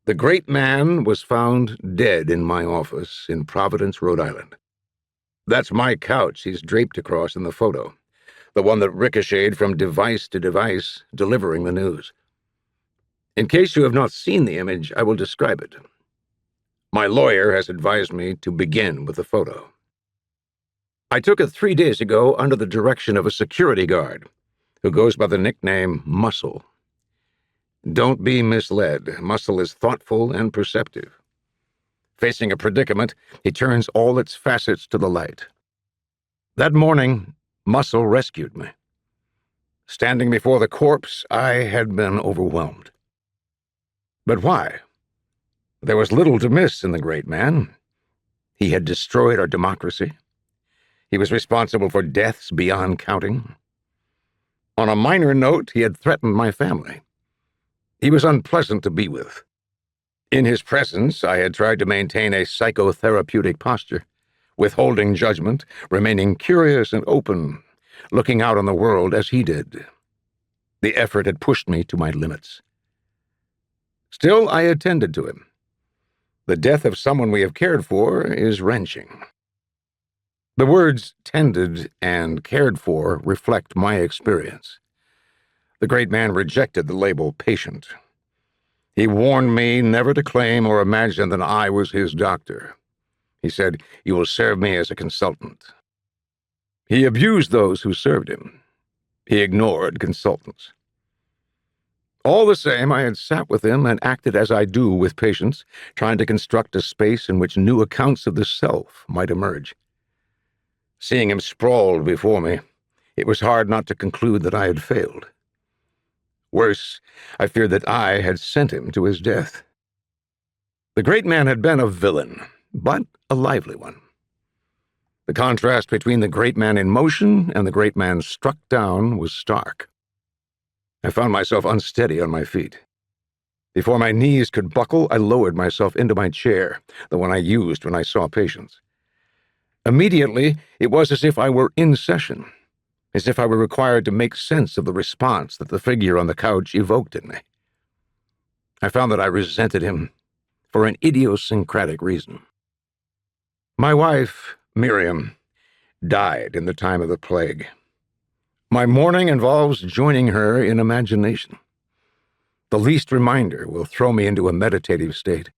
The great man was found dead in my office in Providence, Rhode Island. That's my couch he's draped across in the photo, the one that ricocheted from device to device, delivering the news. In case you have not seen the image, I will describe it. My lawyer has advised me to begin with the photo. I took it 3 days ago under the direction of a security guard who goes by the nickname Muscle. Don't be misled. Muscle is thoughtful and perceptive. Facing a predicament, he turns all its facets to the light. That morning, Muscle rescued me. Standing before the corpse, I had been overwhelmed. But why? There was little to miss in the great man. He had destroyed our democracy. He was responsible for deaths beyond counting. On a minor note, he had threatened my family. He was unpleasant to be with. In his presence, I had tried to maintain a psychotherapeutic posture, withholding judgment, remaining curious and open, looking out on the world as he did. The effort had pushed me to my limits. Still, I attended to him. The death of someone we have cared for is wrenching. The words tended and cared for reflect my experience. The great man rejected the label patient. He warned me never to claim or imagine that I was his doctor. He said, "You will serve me as a consultant." He abused those who served him. He ignored consultants. All the same, I had sat with him and acted as I do with patients, trying to construct a space in which new accounts of the self might emerge. Seeing him sprawled before me, it was hard not to conclude that I had failed. Worse, I feared that I had sent him to his death. The great man had been a villain, but a lively one. The contrast between the great man in motion and the great man struck down was stark. I found myself unsteady on my feet. Before my knees could buckle, I lowered myself into my chair, the one I used when I saw patients. Immediately, it was as if I were in session, as if I were required to make sense of the response that the figure on the couch evoked in me. I found that I resented him for an idiosyncratic reason. My wife, Miriam, died in the time of the plague. My mourning involves joining her in imagination. The least reminder will throw me into a meditative state.